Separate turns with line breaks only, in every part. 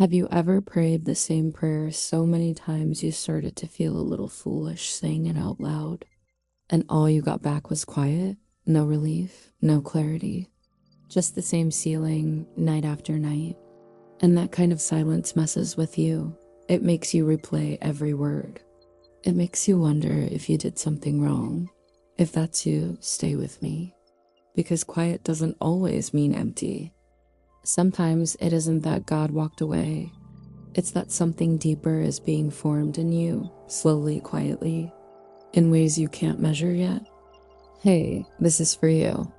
Have you ever prayed the same prayer so many times you started to feel a little foolish saying it out loud? And all you got back was quiet, no relief, no clarity, just the same ceiling night after night. And that kind of silence messes with you. It makes you replay every word. It makes you wonder if you did something wrong. If that's you, stay with me. Because quiet doesn't always mean empty. Sometimes it isn't that God walked away. It's that something deeper is being formed in you, slowly, quietly, in ways you can't measure yet. Hey, this is for you.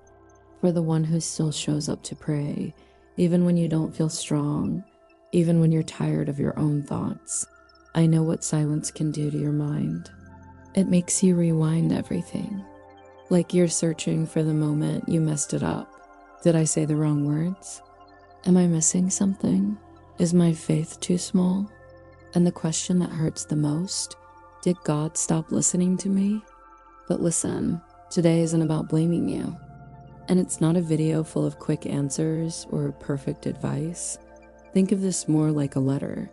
For the one who still shows up to pray, even when you don't feel strong, even when you're tired of your own thoughts. I know what silence can do to your mind. It makes you rewind everything. Like you're searching for the moment you messed it up. Did I say the wrong words? Am I missing something? Is my faith too small? And the question that hurts the most, did God stop listening to me? But listen, today isn't about blaming you. And it's not a video full of quick answers or perfect advice. Think of this more like a letter.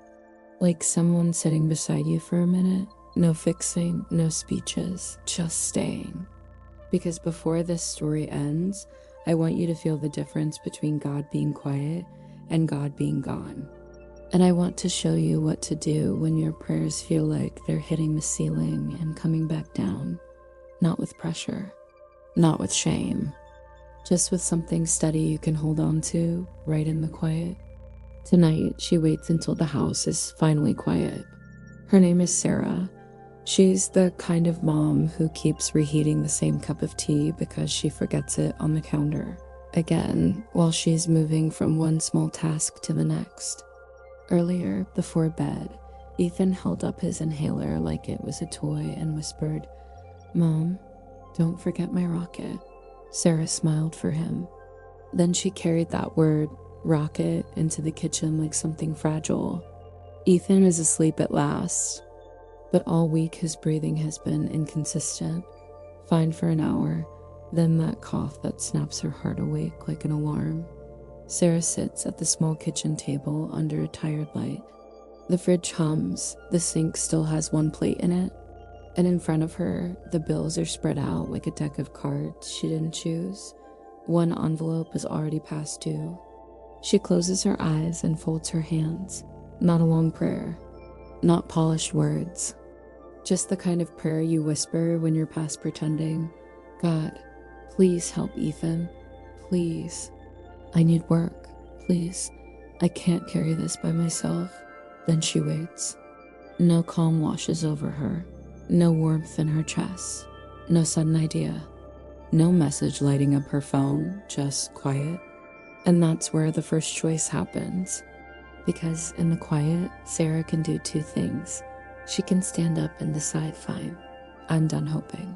Like someone sitting beside you for a minute. No fixing, no speeches, just staying. Because before this story ends, I want you to feel the difference between God being quiet and God being gone. And I want to show you what to do when your prayers feel like they're hitting the ceiling and coming back down. Not with pressure, not with shame, just with something steady you can hold on to right in the quiet. Tonight, she waits until the house is finally quiet. Her name is Sarah. She's the kind of mom who keeps reheating the same cup of tea because she forgets it on the counter again while she's moving from one small task to the next. Earlier, before bed, Ethan held up his inhaler like it was a toy and whispered, "Mom, don't forget my rocket." Sarah smiled for him. Then she carried that word, rocket, into the kitchen like something fragile. Ethan is asleep at last. But all week his breathing has been inconsistent, fine for an hour, then that cough that snaps her heart awake like an alarm. Sarah sits at the small kitchen table under a tired light. The fridge hums, the sink still has one plate in it, and in front of her, the bills are spread out like a deck of cards she didn't choose. One envelope is already past due. She closes her eyes and folds her hands. Not a long prayer, not polished words. Just the kind of prayer you whisper when you're past pretending. God, please help Ethan. Please. I need work. Please. I can't carry this by myself. Then she waits. No calm washes over her. No warmth in her chest. No sudden idea. No message lighting up her phone. Just quiet. And that's where the first choice happens. Because in the quiet, Sarah can do two things. She can stand up and decide, fine, I'm done hoping.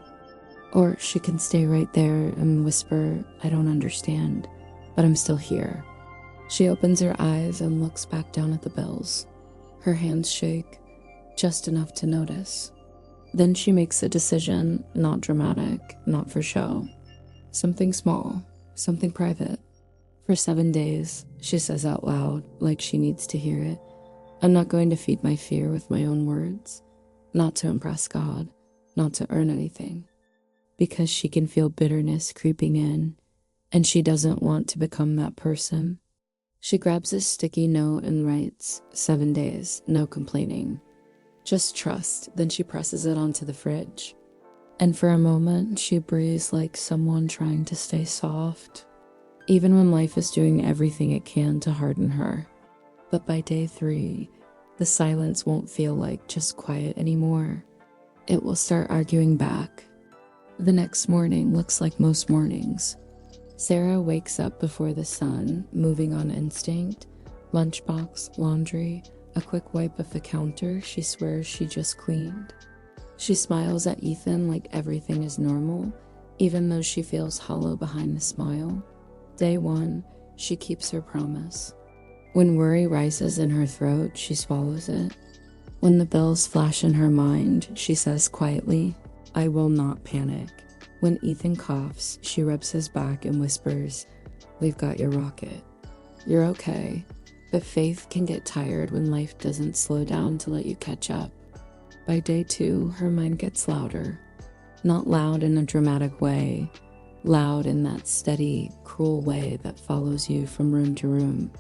Or she can stay right there and whisper, I don't understand, but I'm still here. She opens her eyes and looks back down at the bills. Her hands shake, just enough to notice. Then she makes a decision, not dramatic, not for show. Something small, something private. For 7 days, she says out loud, like she needs to hear it, I'm not going to feed my fear with my own words, not to impress God, not to earn anything, because she can feel bitterness creeping in, and she doesn't want to become that person. She grabs a sticky note and writes, 7 days, no complaining. Just trust, then she presses it onto the fridge. And for a moment, she breathes like someone trying to stay soft, even when life is doing everything it can to harden her. But by day 3, the silence won't feel like just quiet anymore. It will start arguing back. The next morning looks like most mornings. Sarah wakes up before the sun, moving on instinct. Lunchbox, laundry, a quick wipe of the counter she swears she just cleaned. She smiles at Ethan like everything is normal, even though she feels hollow behind the smile. Day 1, she keeps her promise. When worry rises in her throat, she swallows it. When the bills flash in her mind, she says quietly, I will not panic. When Ethan coughs, she rubs his back and whispers, we've got your rocket. You're okay. But faith can get tired when life doesn't slow down to let you catch up. By day 2, her mind gets louder. Not loud in a dramatic way, loud in that steady, cruel way that follows you from room to room.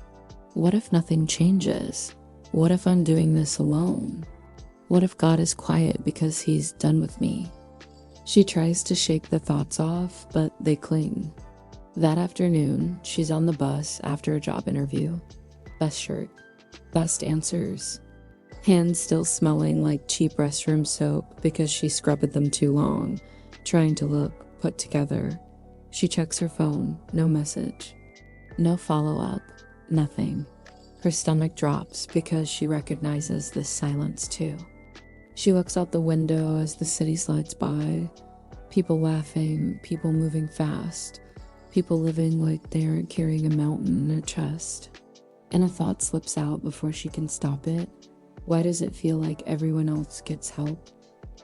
What if nothing changes? What if I'm doing this alone? What if God is quiet because he's done with me? She tries to shake the thoughts off, but they cling. That afternoon, she's on the bus after a job interview. Best shirt, best answers. Hands still smelling like cheap restroom soap because she scrubbed them too long, trying to look put together. She checks her phone, no message. No follow-up, nothing. Her stomach drops because she recognizes this silence too. She looks out the window as the city slides by. People laughing, people moving fast, people living like they aren't carrying a mountain in a chest. And a thought slips out before she can stop it. Why does it feel like everyone else gets help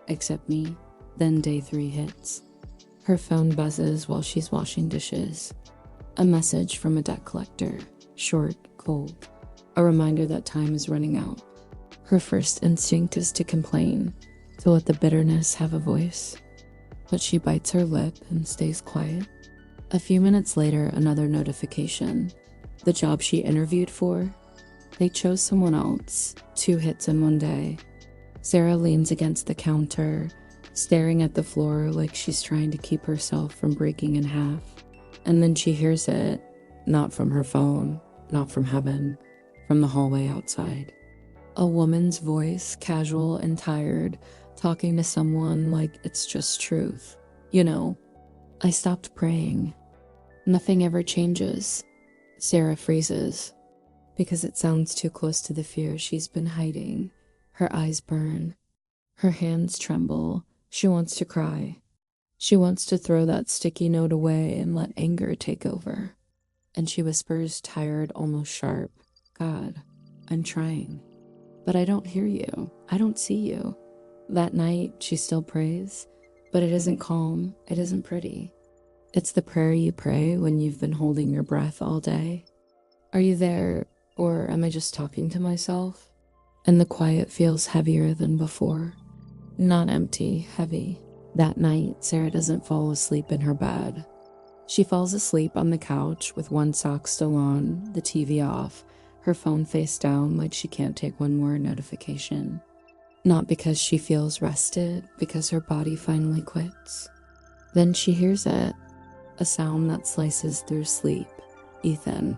except me? Then day 3 hits. Her phone buzzes while she's washing dishes. A message from a debt collector, short, cold. A reminder that time is running out. Her first instinct is to complain, to let the bitterness have a voice. But she bites her lip and stays quiet. A few minutes later, another notification. The job she interviewed for? They chose someone else. 2 hits in one day. Sarah leans against the counter, staring at the floor like she's trying to keep herself from breaking in half. And then she hears it, not from her phone, not from heaven, from the hallway outside. A woman's voice, casual and tired, talking to someone like it's just truth. You know, I stopped praying. Nothing ever changes. Sarah freezes because it sounds too close to the fear she's been hiding. Her eyes burn. Her hands tremble. She wants to cry. She wants to throw that sticky note away and let anger take over. And she whispers, tired, almost sharp, God, I'm trying. But I don't hear you. I don't see you. That night, she still prays, but it isn't calm. It isn't pretty. It's the prayer you pray when you've been holding your breath all day. Are you there, or am I just talking to myself? And the quiet feels heavier than before. Not empty, heavy. That night, Sarah doesn't fall asleep in her bed. She falls asleep on the couch with one sock still on, the TV off, her phone face down like she can't take one more notification. Not because she feels rested, because her body finally quits. Then she hears it. A sound that slices through sleep. Ethan,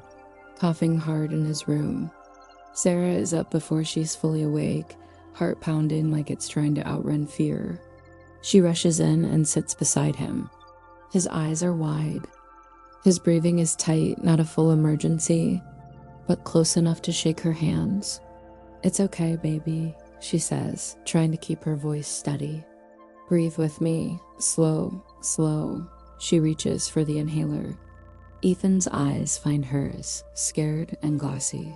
coughing hard in his room. Sarah is up before she's fully awake, heart pounding like it's trying to outrun fear. She rushes in and sits beside him. His eyes are wide. His breathing is tight, not a full emergency, but close enough to shake her hands. It's okay, baby, she says, trying to keep her voice steady. Breathe with me, slow, slow. She reaches for the inhaler. Ethan's eyes find hers, scared and glossy.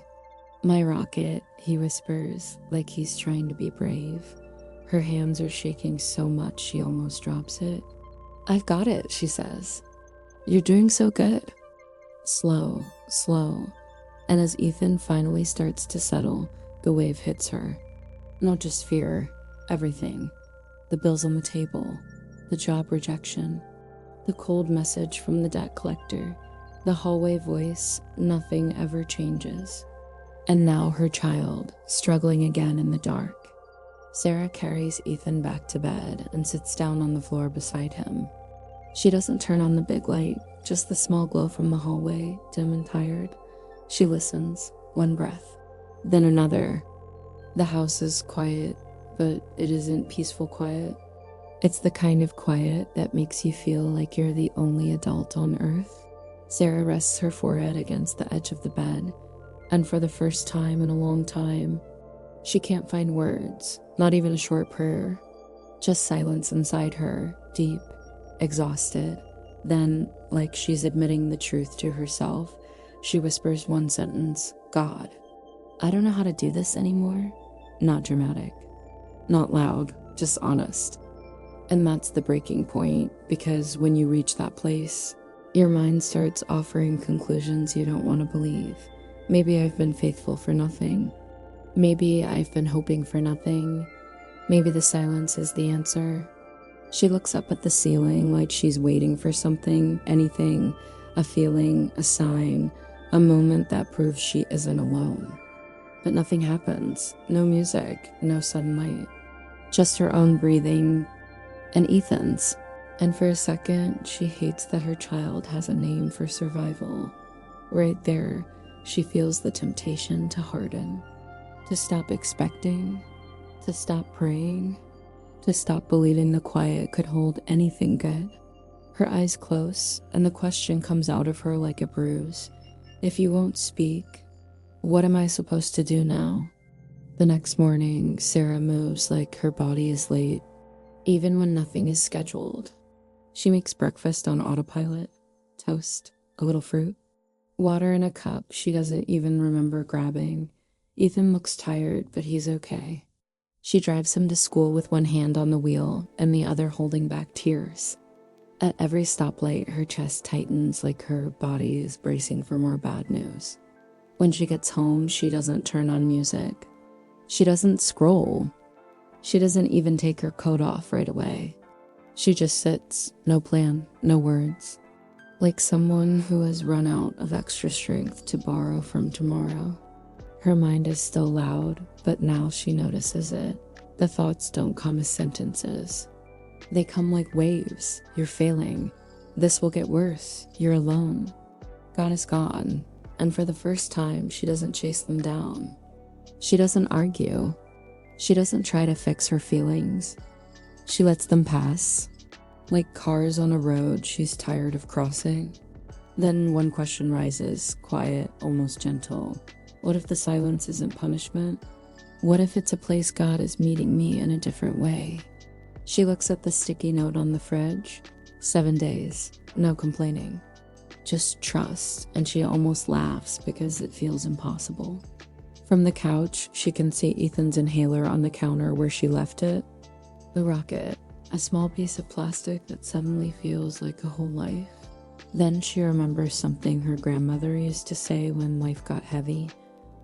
My rocket, he whispers, like he's trying to be brave. Her hands are shaking so much she almost drops it. I've got it, she says. You're doing so good. Slow, slow. And as Ethan finally starts to settle, the wave hits her. Not just fear, everything. The bills on the table, the job rejection, the cold message from the debt collector, the hallway voice, nothing ever changes. And now her child, struggling again in the dark. Sarah carries Ethan back to bed and sits down on the floor beside him. She doesn't turn on the big light, just the small glow from the hallway, dim and tired. She listens, one breath, then another. The house is quiet, but it isn't peaceful quiet. It's the kind of quiet that makes you feel like you're the only adult on earth. Sarah rests her forehead against the edge of the bed, and for the first time in a long time, she can't find words, not even a short prayer. Just silence inside her, deep, exhausted. Then, like she's admitting the truth to herself, she whispers one sentence, God. I don't know how to do this anymore. Not dramatic. Not loud, just honest. And that's the breaking point, because when you reach that place, your mind starts offering conclusions you don't want to believe. Maybe I've been faithful for nothing. Maybe I've been hoping for nothing. Maybe the silence is the answer. She looks up at the ceiling like she's waiting for something, anything, a feeling, a sign, a moment that proves she isn't alone. But nothing happens. No music, no sunlight. Just her own breathing and Ethan's. And for a second, she hates that her child has a name for survival. Right there, she feels the temptation to harden, to stop expecting, to stop praying, to stop believing the quiet could hold anything good. Her eyes close, and the question comes out of her like a bruise. If you won't speak, what am I supposed to do now? The next morning, Sarah moves like her body is late, even when nothing is scheduled. She makes breakfast on autopilot, toast, a little fruit, water in a cup she doesn't even remember grabbing. Ethan looks tired, but he's okay. She drives him to school with one hand on the wheel and the other holding back tears. At every stoplight, her chest tightens like her body is bracing for more bad news. When she gets home, she doesn't turn on music. She doesn't scroll. She doesn't even take her coat off right away. She just sits, no plan, no words, like someone who has run out of extra strength to borrow from tomorrow. Her mind is still loud, but now she notices it. The thoughts don't come as sentences. They come like waves. You're failing. This will get worse. You're alone. God is gone. And for the first time, she doesn't chase them down. She doesn't argue. She doesn't try to fix her feelings. She lets them pass, like cars on a road she's tired of crossing. Then one question rises, quiet, almost gentle. What if the silence isn't punishment? What if it's a place God is meeting me in a different way? She looks at the sticky note on the fridge. 7 days, no complaining. Just trust, and she almost laughs because it feels impossible. From the couch, she can see Ethan's inhaler on the counter where she left it. The rocket, a small piece of plastic that suddenly feels like a whole life. Then she remembers something her grandmother used to say when life got heavy.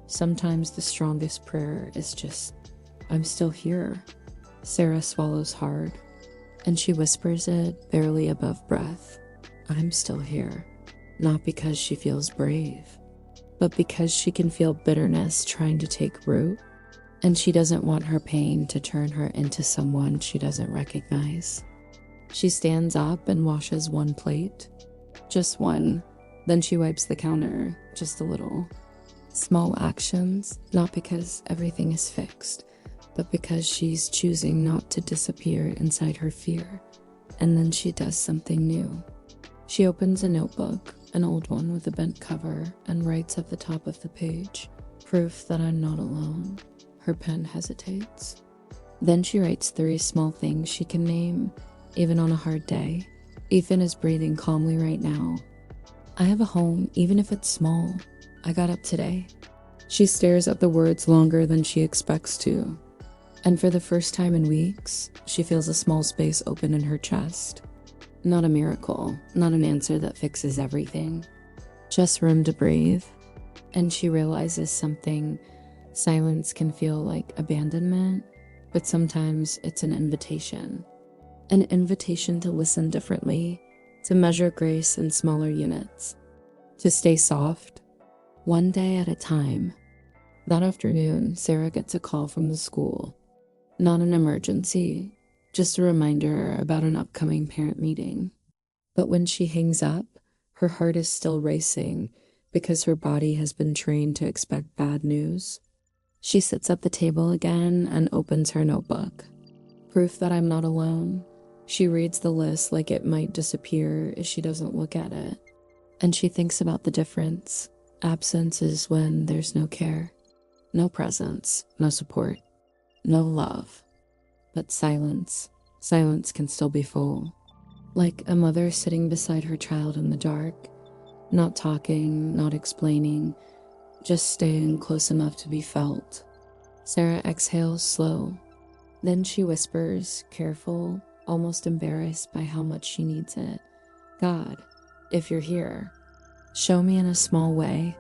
Sometimes the strongest prayer is just, I'm still here. Sarah swallows hard, and she whispers it barely above breath. I'm still here. Not because she feels brave, but because she can feel bitterness trying to take root. And she doesn't want her pain to turn her into someone she doesn't recognize. She stands up and washes one plate. Just one. Then she wipes the counter, just a little. Small actions, not because everything is fixed, but because she's choosing not to disappear inside her fear. And then she does something new. She opens a notebook, an old one with a bent cover, and writes at the top of the page, proof that I'm not alone. Her pen hesitates. Then she writes 3 small things she can name, even on a hard day. Ethan is breathing calmly right now. I have a home, even if it's small. I got up today. She stares at the words longer than she expects to. And for the first time in weeks, she feels a small space open in her chest. Not a miracle, not an answer that fixes everything. Just room to breathe. And she realizes something. Silence can feel like abandonment, but sometimes it's an invitation. An invitation to listen differently, to measure grace in smaller units, to stay soft, one day at a time. That afternoon, Sarah gets a call from the school. Not an emergency, just a reminder about an upcoming parent meeting. But when she hangs up, her heart is still racing because her body has been trained to expect bad news. She sits at the table again and opens her notebook. Proof that I'm not alone. She reads the list like it might disappear if she doesn't look at it. And she thinks about the difference. Absence is when there's no care, no presence, no support, no love. But silence. Silence can still be full. Like a mother sitting beside her child in the dark, not talking, not explaining, just staying close enough to be felt. Sarah exhales slow. Then she whispers, careful, almost embarrassed by how much she needs it. God, if you're here, show me in a small way.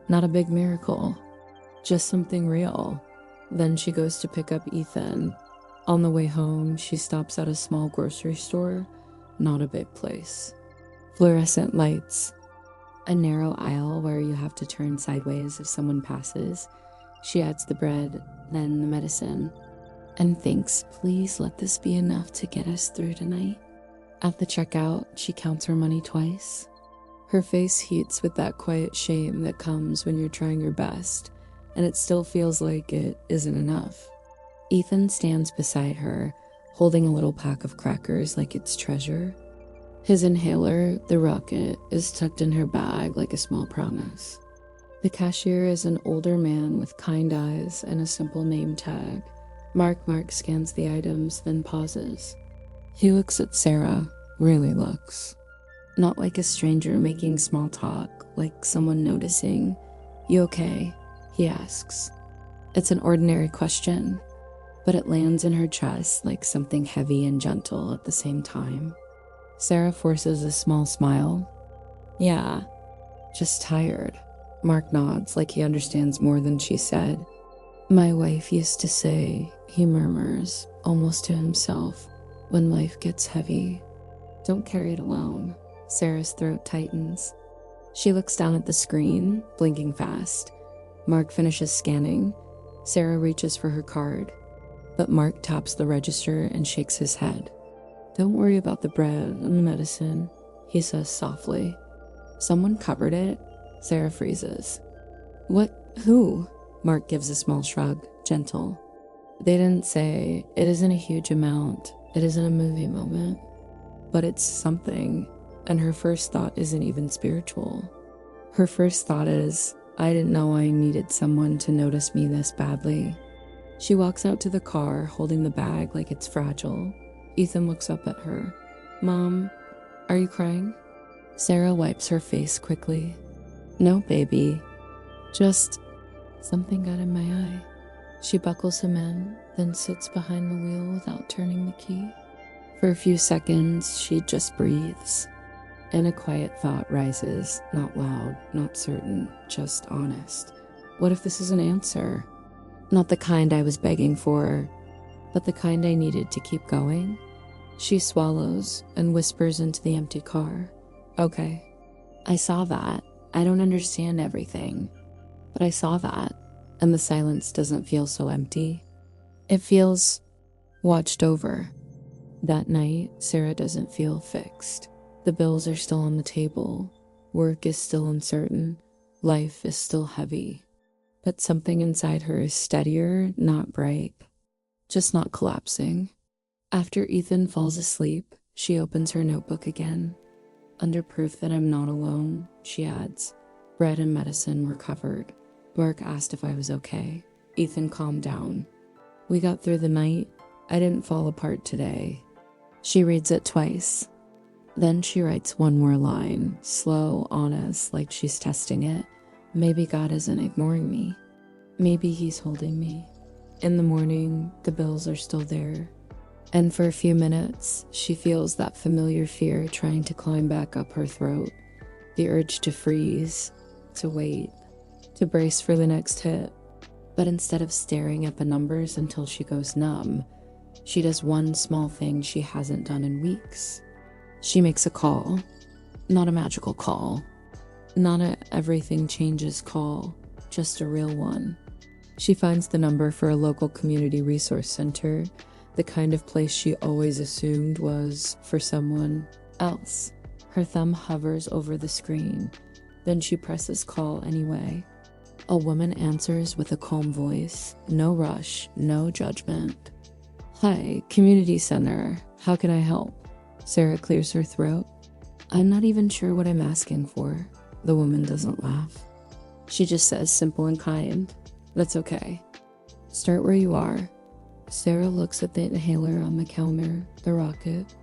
Not a big miracle, just something real. Then she goes to pick up Ethan. On the way home, she stops at a small grocery store, not a big place. Fluorescent lights, a narrow aisle where you have to turn sideways if someone passes. She adds the bread, then the medicine, and thinks, please let this be enough to get us through tonight. At the checkout, she counts her money twice. Her face heats with that quiet shame that comes when you're trying your best, and it still feels like it isn't enough. Ethan stands beside her, holding a little pack of crackers like it's treasure. His inhaler, the rocket, is tucked in her bag like a small promise. The cashier is an older man with kind eyes and a simple name tag. Mark scans the items, then pauses. He looks at Sarah, really looks. Not like a stranger making small talk, like someone noticing. You okay? He asks. It's an ordinary question, but it lands in her chest like something heavy and gentle at the same time. Sarah forces a small smile. Yeah, just tired. Mark nods like he understands more than she said. My wife used to say, he murmurs, almost to himself, when life gets heavy. Don't carry it alone. Sarah's throat tightens. She looks down at the screen, blinking fast. Mark finishes scanning. Sarah reaches for her card, but Mark taps the register and shakes his head. Don't worry about the bread and the medicine, he says softly. Someone covered it? Sarah freezes. What? Who? Mark gives a small shrug, gentle. They didn't say. It isn't a huge amount. It isn't a movie moment. But it's something, and her first thought isn't even spiritual. Her first thought is, I didn't know I needed someone to notice me this badly. She walks out to the car, holding the bag like it's fragile. Ethan looks up at her. Mom, are you crying? Sarah wipes her face quickly. No, baby. Just something got in my eye. She buckles him in, then sits behind the wheel without turning the key. For a few seconds, she just breathes. And a quiet thought rises, not loud, not certain, just honest. What if this is an answer? Not the kind I was begging for, but the kind I needed to keep going. She swallows and whispers into the empty car. Okay, I saw that. I don't understand everything, but I saw that, and the silence doesn't feel so empty. It feels watched over. That night, Sarah doesn't feel fixed. The bills are still on the table. Work is still uncertain. Life is still heavy. But something inside her is steadier, not bright, just not collapsing. After Ethan falls asleep, she opens her notebook again. Under proof that I'm not alone, she adds, bread and medicine were covered. Mark asked if I was okay. Ethan calmed down. We got through the night. I didn't fall apart today. She reads it twice. Then she writes one more line, slow, honest, like she's testing it. Maybe God isn't ignoring me. Maybe he's holding me. In the morning, the bills are still there. And for a few minutes, she feels that familiar fear trying to climb back up her throat. The urge to freeze, to wait, to brace for the next hit. But instead of staring at the numbers until she goes numb, she does one small thing she hasn't done in weeks. She makes a call. Not a magical call. Not a everything changes call, just a real one. She finds the number for a local community resource center, the kind of place she always assumed was for someone else. Her thumb hovers over the screen, then she presses call anyway. A woman answers with a calm voice, no rush, no judgment. Hi, community center, how can I help? Sarah clears her throat. I'm not even sure what I'm asking for. The woman doesn't laugh. She just says simple and kind. That's okay. Start where you are. Sarah looks at the inhaler on the counter, the rocket,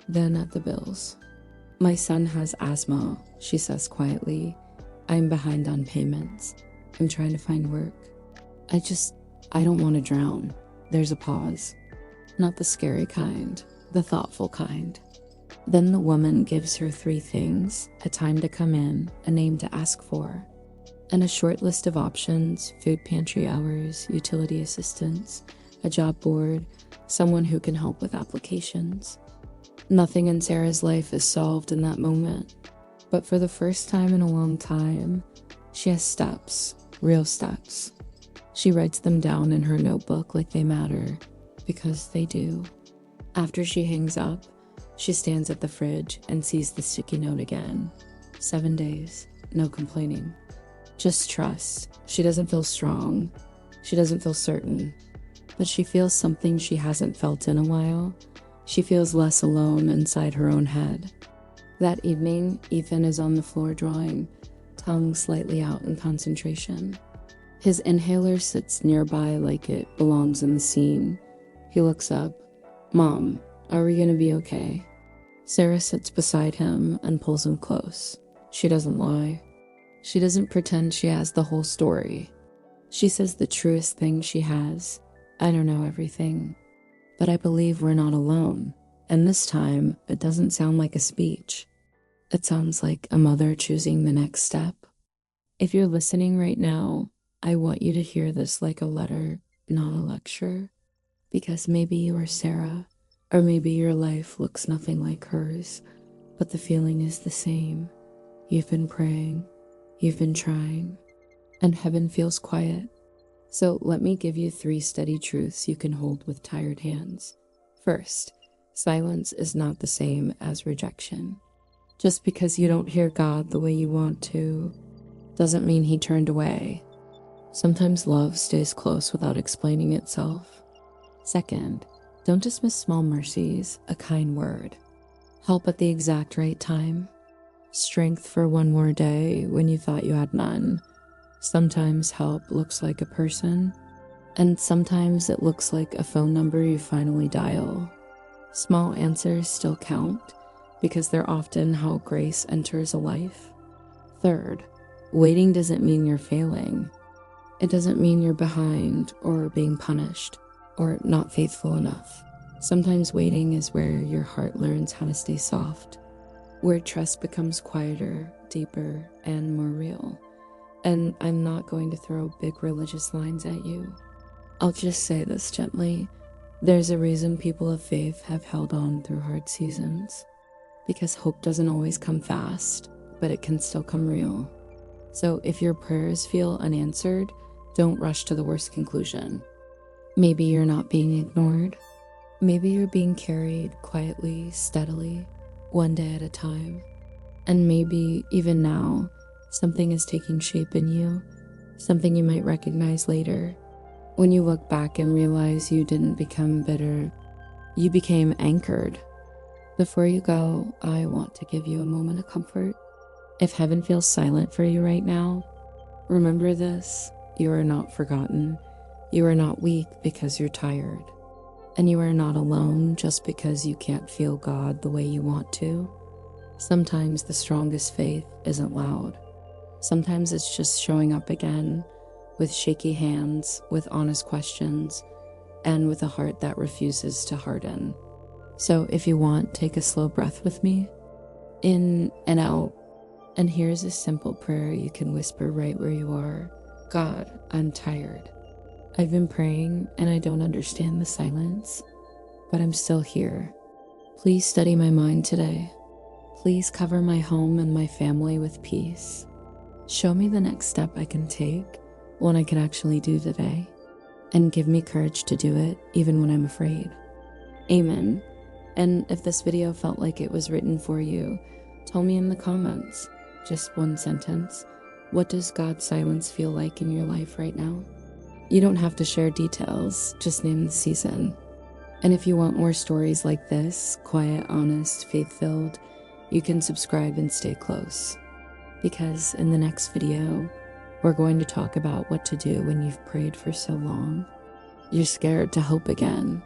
then at the bills. My son has asthma, she says quietly. I'm behind on payments. I'm trying to find work. I don't want to drown. There's a pause. Not the scary kind, the thoughtful kind. Then the woman gives her 3 things, a time to come in, a name to ask for. and a short list of options: food pantry hours, utility assistance, a job board, someone who can help with applications. Nothing in Sarah's life is solved in that moment, but for the first time in a long time, she has steps, real steps. She writes them down in her notebook like they matter, because they do. After she hangs up, she stands at the fridge and sees the sticky note again. 7 days, no complaining. Just trust. She doesn't feel strong. She doesn't feel certain. But she feels something she hasn't felt in a while. She feels less alone inside her own head. That evening, Ethan is on the floor drawing, tongue slightly out in concentration. His inhaler sits nearby like it belongs in the scene. He looks up. "Mom, are we gonna be okay?" Sarah sits beside him and pulls him close. She doesn't lie. She doesn't pretend she has the whole story. She says the truest thing she has. "I don't know everything, but I believe we're not alone." And this time, it doesn't sound like a speech. It sounds like a mother choosing the next step. If you're listening right now, I want you to hear this like a letter, not a lecture. Because maybe you are Sarah, or maybe your life looks nothing like hers, but the feeling is the same. You've been praying, you've been trying, and heaven feels quiet. So let me give you 3 steady truths you can hold with tired hands. First, silence is not the same as rejection. Just because you don't hear God the way you want to, doesn't mean he turned away. Sometimes love stays close without explaining itself. Second, don't dismiss small mercies, a kind word. Help at the exact right time. Strength for one more day when you thought you had none. Sometimes help looks like a person, and sometimes it looks like a phone number you finally dial. Small answers still count, because they're often how grace enters a life. Third, waiting doesn't mean you're failing. It doesn't mean you're behind or being punished or not faithful enough. Sometimes waiting is where your heart learns how to stay soft, where trust becomes quieter, deeper, and more real. And I'm not going to throw big religious lines at you. I'll just say this gently. There's a reason people of faith have held on through hard seasons. Because hope doesn't always come fast, but it can still come real. So if your prayers feel unanswered, don't rush to the worst conclusion. Maybe you're not being ignored. Maybe you're being carried quietly, steadily, one day at a time. And maybe, even now, something is taking shape in you, something you might recognize later. When you look back and realize you didn't become bitter, you became anchored. Before you go, I want to give you a moment of comfort. If heaven feels silent for you right now, remember this: you are not forgotten. You are not weak because you're tired. And you are not alone just because you can't feel God the way you want to. Sometimes the strongest faith isn't loud. Sometimes it's just showing up again, with shaky hands, with honest questions, and with a heart that refuses to harden. So if you want, take a slow breath with me, in and out. And here's a simple prayer you can whisper right where you are. God, I'm tired. I've been praying and I don't understand the silence, but I'm still here. Please steady my mind today. Please cover my home and my family with peace. Show me the next step I can take, one I can actually do today, and give me courage to do it even when I'm afraid. Amen. And if this video felt like it was written for you, tell me in the comments, just one sentence, what does God's silence feel like in your life right now? You don't have to share details, just name the season. And if you want more stories like this, quiet, honest, faith-filled, you can subscribe and stay close. Because in the next video, we're going to talk about what to do when you've prayed for so long. You're scared to hope again.